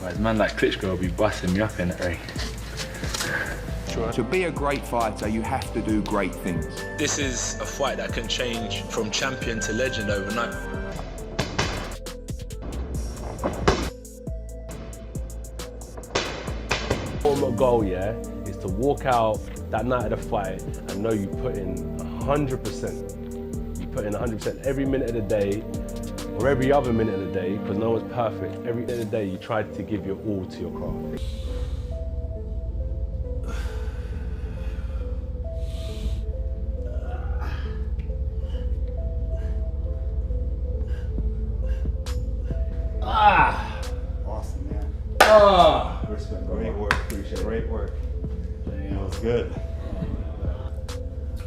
Whereas man like Klitschko will be busting me up in that ring. To be a great fighter, you have to do great things. This is a fight that can change from champion to legend overnight. Ultimate goal, yeah, is to walk out that night of the fight and know you put in 100%. You put in 100% every minute of the day, or every other minute of the day, because no one's perfect. Every minute of the day, you try to give your all to your craft. Awesome, man. Respect. Great work. Appreciate it. Great work. That was good.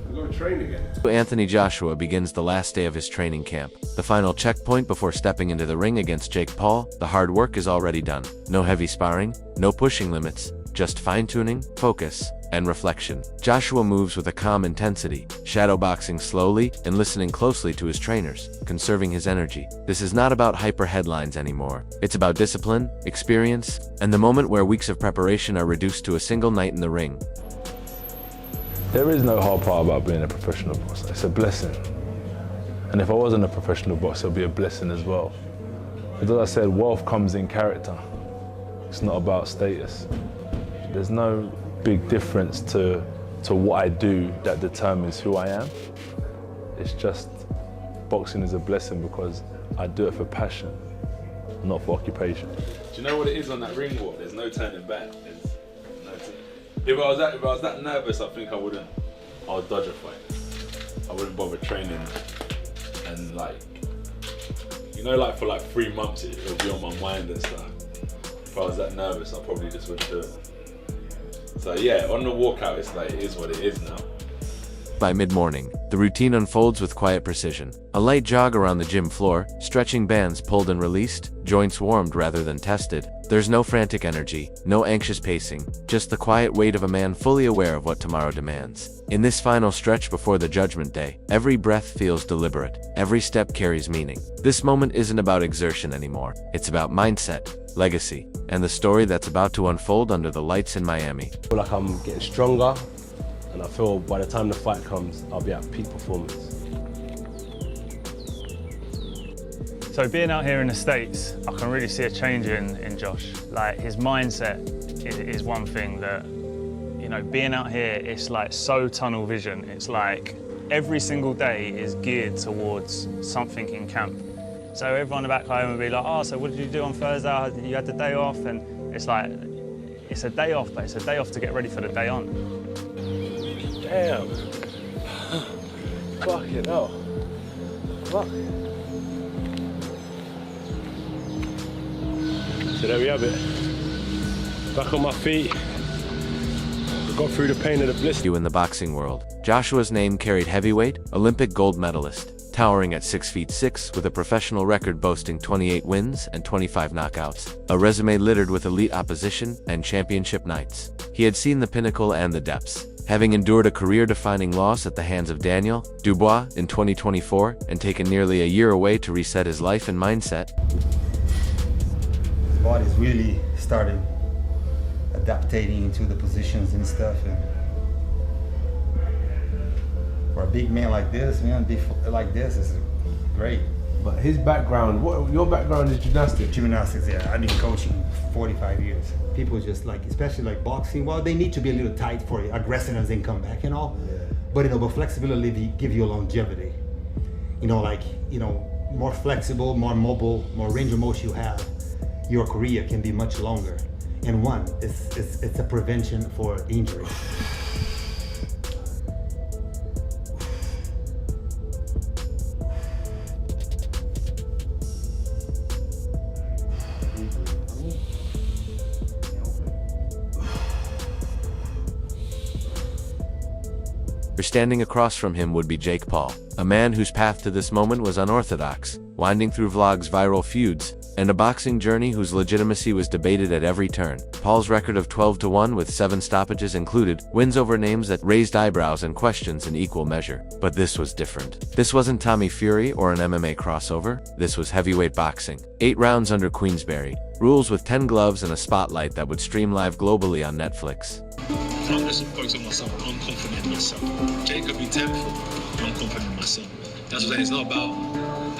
We're going to train again. Anthony Joshua begins the last day of his training camp, the final checkpoint before stepping into the ring against Jake Paul. The hard work is already done. No heavy sparring, no pushing limits, just fine-tuning, focus, and reflection. Joshua moves with a calm intensity, shadowboxing slowly and listening closely to his trainers, conserving his energy. This is not about hyper headlines anymore. It's about discipline, experience, and the moment where weeks of preparation are reduced to a single night in the ring. There is no hard part about being a professional boxer. It's a blessing. And if I wasn't a professional boxer, it would be a blessing as well. Because as I said, wealth comes in character. It's not about status. There's no big difference to what I do that determines who I am. It's just boxing is a blessing because I do it for passion, not for occupation. Do you know what it is on that ring walk? There's no turning back. If I was that nervous, I think I would dodge a fight. I wouldn't bother training, and like for like 3 months it'll be on my mind and stuff. If I was that nervous, I probably just wouldn't do it. So yeah, on the walkout, it's like it is what it is now. By mid-morning, the routine unfolds with quiet precision. A light jog around the gym floor, stretching bands pulled and released, joints warmed rather than tested. There's no frantic energy, no anxious pacing, just the quiet weight of a man fully aware of what tomorrow demands. In this final stretch before the Judgment Day, every breath feels deliberate, every step carries meaning. This moment isn't about exertion anymore, it's about mindset, legacy, and the story that's about to unfold under the lights in Miami. I feel like I'm getting stronger, and I feel by the time the fight comes, I'll be at peak performance. So being out here in the States, I can really see a change in Josh. Like his mindset is one thing that, being out here, it's like so tunnel vision. It's like every single day is geared towards something in camp. So everyone back home will be like, oh, so what did you do on Thursday? You had the day off? And it's like, it's a day off, but it's a day off to get ready for the day on. Damn. Fucking hell. Fuck. So there we have it. Back on my feet. Got through the pain of the blister. In the boxing world, Joshua's name carried heavyweight, Olympic gold medalist, towering at 6'6" with a professional record boasting 28 wins and 25 knockouts, a resume littered with elite opposition and championship nights. He had seen the pinnacle and the depths, having endured a career-defining loss at the hands of Daniel Dubois in 2024 and taken nearly a year away to reset his life and mindset. His body's really started adapting into the positions and stuff. And for a big man like this, man, like this is great. But his background, your background is gymnastics? Gymnastics, yeah. I've been coaching 45 years. People just like, especially like boxing, well, they need to be a little tight for aggressiveness and come back and all. Yeah. But flexibility give you longevity. More flexible, more mobile, more range of motion you have, your career can be much longer. And one, it's a prevention for injury. Standing across from him would be Jake Paul, a man whose path to this moment was unorthodox, winding through vlogs, viral feuds, and a boxing journey whose legitimacy was debated at every turn. Paul's record of 12-1 with 7 stoppages included wins over names that raised eyebrows and questions in equal measure. But this was different. This wasn't Tommy Fury or an MMA crossover. This was heavyweight boxing. 8 rounds under Queensberry. Rules with 10 gloves and a spotlight that would stream live globally on Netflix. I'm just focused on myself. I'm confident in myself. Jake could be 10th. I'm confident in myself. That's what it's not about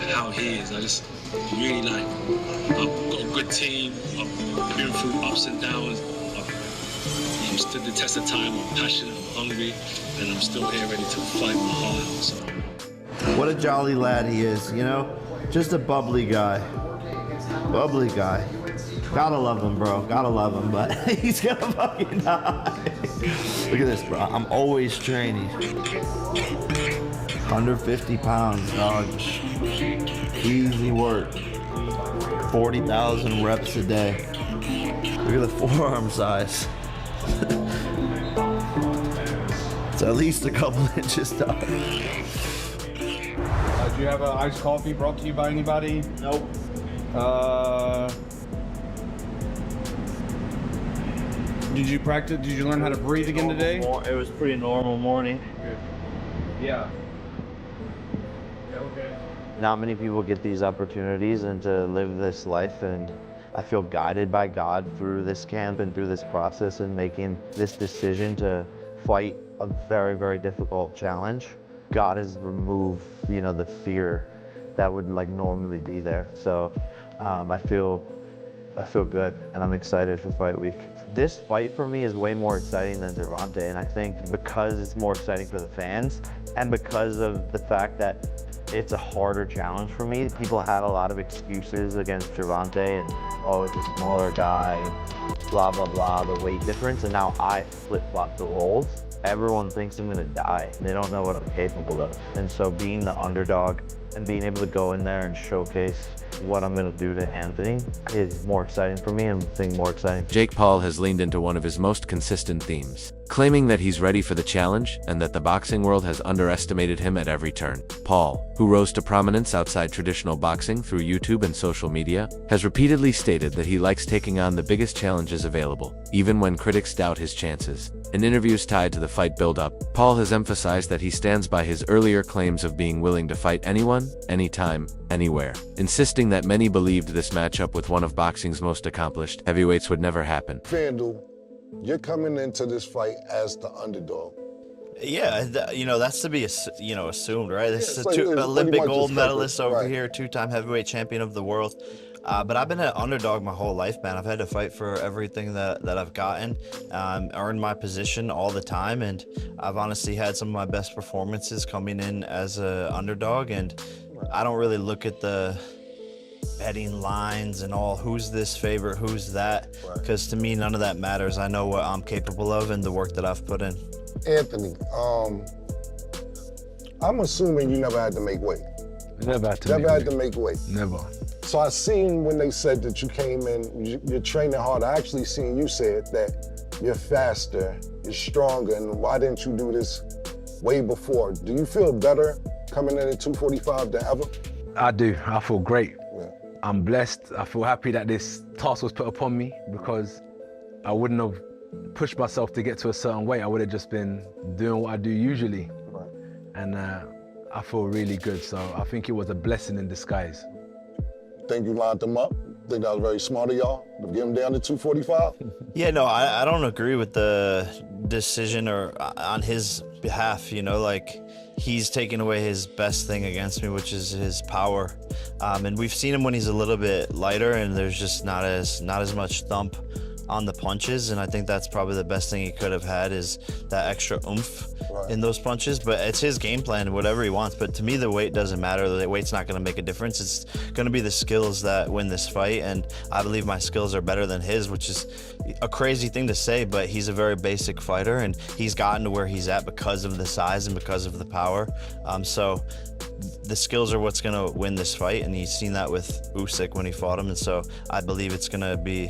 how he is. I just really I've got a good team. I've been through ups and downs. I've stood the test of time. I'm passionate. I'm hungry, and I'm still here ready to fight my heart out. So. What a jolly lad he is, you know? Just a bubbly guy. Bubbly guy. Gotta love him, bro. Gotta love him, but he's gonna fucking die. Look at this, bro. I'm always training. 150 pounds, dog. Easy work. 40,000 reps a day. Look at the forearm size. It's at least a couple inches, dog. Do you have an iced coffee brought to you by anybody? Nope. Did you practice? Did you learn how to breathe again today? It was pretty normal morning. Yeah. Not many people get these opportunities and to live this life, and I feel guided by God through this camp and through this process and making this decision to fight a very, very difficult challenge. God has removed, you know, the fear that would like normally be there. So I feel good, and I'm excited for fight week. This fight for me is way more exciting than Gervonta, and I think because it's more exciting for the fans and because of the fact that it's a harder challenge for me. People had a lot of excuses against Gervonta and, oh, it's a smaller guy, blah, blah, blah, the weight difference, and now I flip-flop the roles. Everyone thinks I'm gonna die. They don't know what I'm capable of. And so being the underdog and being able to go in there and showcase what I'm gonna do to Anthony is more exciting for me, and I think more exciting. Jake Paul has leaned into one of his most consistent themes, claiming that he's ready for the challenge and that the boxing world has underestimated him at every turn. Paul, who rose to prominence outside traditional boxing through YouTube and social media, has repeatedly stated that he likes taking on the biggest challenges available, even when critics doubt his chances. In interviews tied to the fight build-up, Paul has emphasized that he stands by his earlier claims of being willing to fight anyone, anytime, anywhere, insisting that many believed this matchup with one of boxing's most accomplished heavyweights would never happen. FanDuel, you're coming into this fight as the underdog. Yeah, you know, that's to be, you know, assumed, right? This is like a Olympic gold expected, medalist over right. here, 2-time heavyweight champion of the world. But I've been an underdog my whole life, man. I've had to fight for everything that I've gotten, earned my position all the time, and I've honestly had some of my best performances coming in as an underdog, and I don't really look at the betting lines and all, who's this favorite, who's that, because to me, none of that matters. I know what I'm capable of and the work that I've put in. Anthony, I'm assuming you never had to make weight. Never had to make weight. Never. So I seen when they said that you came in, you're training hard. I actually seen you said that you're faster, you're stronger, and why didn't you do this way before? Do you feel better coming in at 245 than ever? I do. I feel great. Yeah. I'm blessed. I feel happy that this task was put upon me because I wouldn't have pushed myself to get to a certain weight. I would have just been doing what I do usually. Right. And I feel really good. So I think it was a blessing in disguise. Think you lined them up? Think that was very smart of y'all to get him down to 245? Yeah, no, I don't agree with the decision or on his behalf, you know, like he's taking away his best thing against me, which is his power. And we've seen him when he's a little bit lighter and there's just not as much thump on the punches, and I think that's probably the best thing he could have had is that extra oomph in those punches. But it's his game plan, whatever he wants. But to me, the weight doesn't matter. The weight's not going to make a difference. It's going to be the skills that win this fight, and I believe my skills are better than his, which is a crazy thing to say, but he's a very basic fighter, and he's gotten to where he's at because of the size and because of the power. So the skills are what's going to win this fight, and he's seen that with Usyk when he fought him, and so I believe it's going to be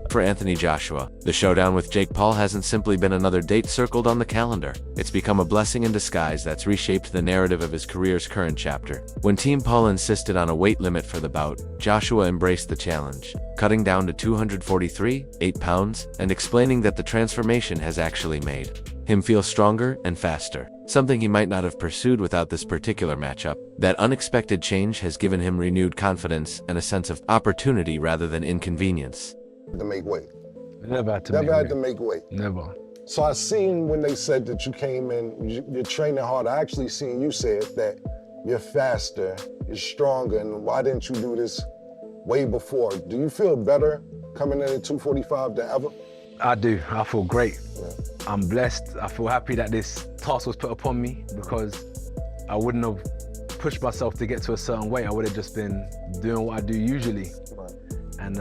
For Anthony Joshua, the showdown with Jake Paul hasn't simply been another date circled on the calendar. It's become a blessing in disguise that's reshaped the narrative of his career's current chapter. When Team Paul insisted on a weight limit for the bout, Joshua embraced the challenge, cutting down to 243, 8 pounds, and explaining that the transformation has actually made him feel stronger and faster, something he might not have pursued without this particular matchup. That unexpected change has given him renewed confidence and a sense of opportunity rather than inconvenience. To make weight. Never had to Never make had weight. to make weight. Never. So I seen when they said that you came in, you're training hard. I actually seen you said that you're faster, you're stronger, and why didn't you do this way before? Do you feel better coming in at 245 than ever? I do. I feel great. Yeah. I'm blessed. I feel happy that this task was put upon me because I wouldn't have pushed myself to get to a certain weight. I would have just been doing what I do usually. Right. And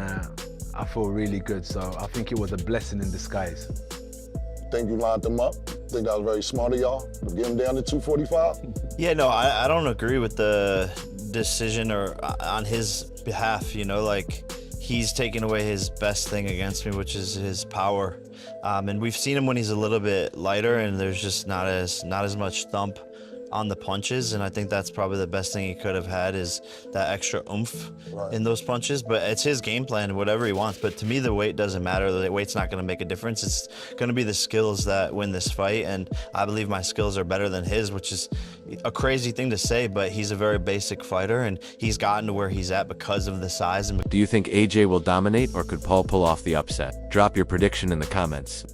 I feel really good. So I think it was a blessing in disguise. Think you lined them up? Think that was very smart of y'all to get him down to 245? Yeah, no, I don't agree with the decision or on his behalf, you know, like he's taken away his best thing against me, which is his power. And we've seen him when he's a little bit lighter and there's just not as much thump on the punches, and I think that's probably the best thing he could have had is that extra oomph in those punches. But it's his game plan, whatever he wants. But to me, the weight doesn't matter. The weight's not going to make a difference. It's going to be the skills that win this fight, and I believe my skills are better than his, which is a crazy thing to say, but he's a very basic fighter, and he's gotten to where he's at because of the size. Do you think AJ will dominate, or could Paul pull off the upset? Drop your prediction in the comments.